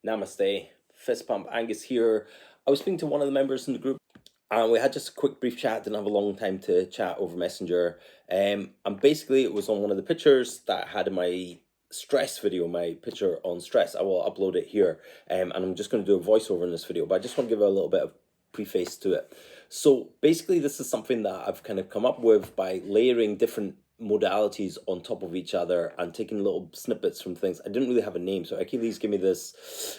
Namaste, Fist Pump Angus here. I was speaking to one of the members in the group and we had just a quick brief chat, didn't have a long time to chat over Messenger. And basically it was on one of the pictures that I had in my stress video, my picture on stress. I will upload it here and I'm just going to do a voiceover in this video, but I just want to give a little bit of preface to it. So basically this is something that I've kind of come up with by layering different modalities on top of each other and taking little snippets from things. I didn't really have a name, so Achilles gave me this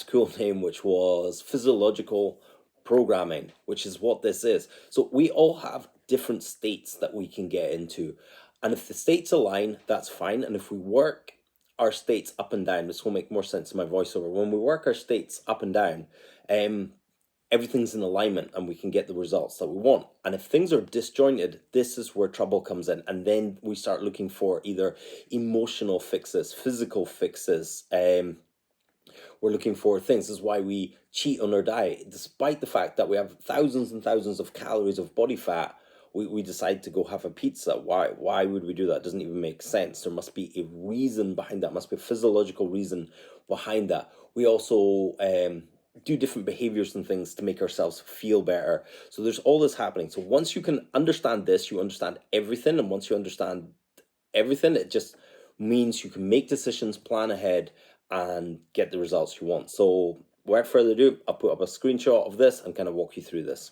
cool name, which was Physiological programming, which is what this is. So we all have different states that we can get into, and if the states align, that's fine. And if we work our states up and down, this will make more sense in my voiceover. When we work our states up and down, everything's in alignment and we can get the results that we want. And if things are disjointed, this is where trouble comes in. And then we start looking for either emotional fixes, physical fixes. We're looking for things. This is why we cheat on our diet. Despite the fact that we have thousands and thousands of calories of body fat, we decide to go have a pizza. Why would we do that? It doesn't even make sense. There must be a reason behind that. Must be a physiological reason behind that. We also do different behaviors and things to make ourselves feel better. So there's all this happening. So once you can understand this, you understand everything. And once you understand everything, it just means you can make decisions, plan ahead, and get the results you want. So without further ado, I'll put up a screenshot of this and kind of walk you through this.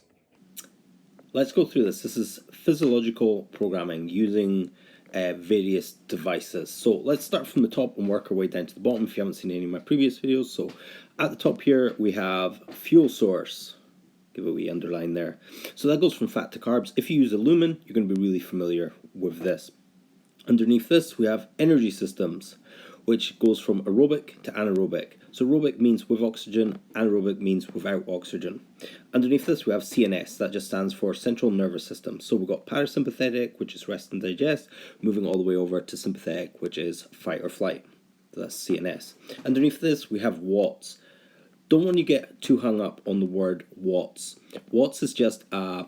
Let's go through this. This is physiological programming using various devices. So let's start from the top and work our way down to the bottom if you haven't seen any of my previous videos. So at the top here we have fuel source. Give a wee underline there. So that goes from fat to carbs. If you use a Lumen, you're going to be really familiar with this. Underneath this we have energy systems, which goes from aerobic to anaerobic. So aerobic means with oxygen, anaerobic means without oxygen. Underneath this we have CNS, that just stands for central nervous system. So we've got parasympathetic, which is rest and digest, moving all the way over to sympathetic, which is fight or flight. So that's CNS. Underneath this we have watts. Don't want you to get too hung up on the word watts. Watts is just a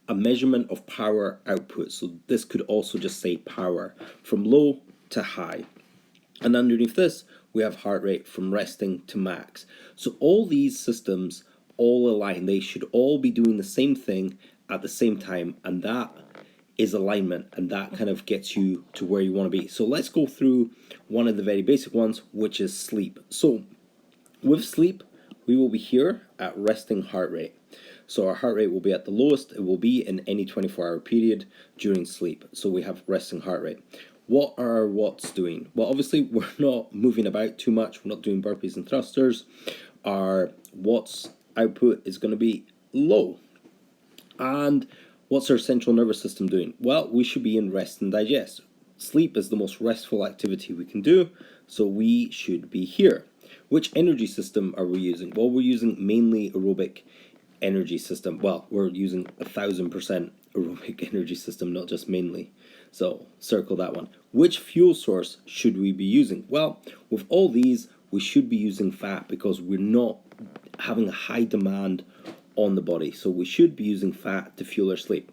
measurement of power output. So this could also just say power, from low to high. And underneath this, we have heart rate from resting to max. So all these systems all align. They should all be doing the same thing at the same time. And that is alignment. And that kind of gets you to where you want to be. So let's go through one of the very basic ones, which is sleep. So with sleep, we will be here at resting heart rate. So our heart rate will be at the lowest it will be in any 24-hour period during sleep. So we have resting heart rate. What are our watts doing? Well, obviously we're not moving about too much. We're not doing burpees and thrusters. Our watts output is going to be low. And what's our central nervous system doing? Well, we should be in rest and digest. Sleep is the most restful activity we can do, so we should be here. Which energy system are we using? Well, we're using mainly aerobic energy system. Well, we're using 1000% aerobic energy system, not just mainly. So circle that one. Which fuel source should we be using? Well, with all these, we should be using fat because we're not having a high demand on the body. So we should be using fat to fuel our sleep.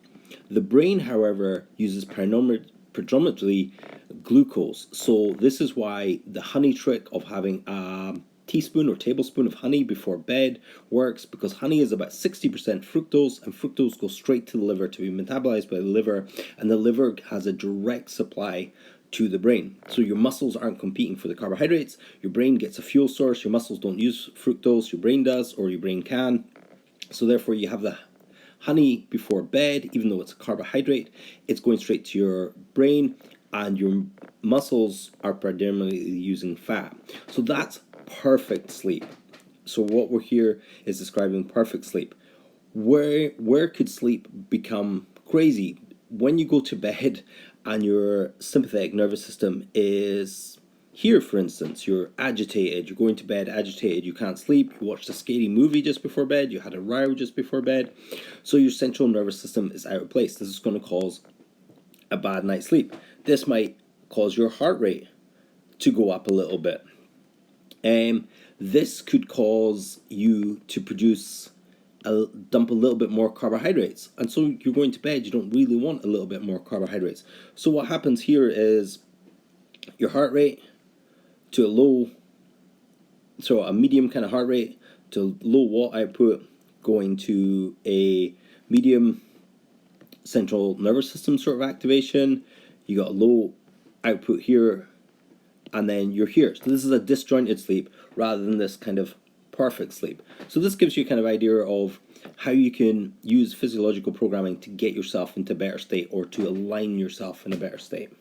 The brain, however, uses predominantly glucose. So this is why the honey trick of having a teaspoon or tablespoon of honey before bed works, because honey is about 60% fructose, and fructose goes straight to the liver to be metabolized by the liver, and the liver has a direct supply to the brain. So your muscles aren't competing for the carbohydrates, your brain gets a fuel source, your muscles don't use fructose, your brain does, or your brain can. So therefore you have the honey before bed, even though it's a carbohydrate, it's going straight to your brain, and your muscles are predominantly using fat. So that's perfect sleep. So what we're here is describing perfect sleep. Where could sleep become crazy? When you go to bed and your sympathetic nervous system is here, for instance, you're agitated, you're going to bed agitated, you can't sleep, you watched a scary movie just before bed, you had a row just before bed, so your central nervous system is out of place. This is going to cause a bad night's sleep. This might cause your heart rate to go up a little bit. This could cause you to dump a little bit more carbohydrates, and so you're going to bed, you don't really want a little bit more carbohydrates. So what happens here is your heart rate to a low so a medium kind of heart rate to low watt output, going to a medium central nervous system sort of activation. You got a low output here, and then you're here. So this is a disjointed sleep rather than this kind of perfect sleep. So this gives you kind of idea of how you can use physiological programming to get yourself into a better state or to align yourself in a better state.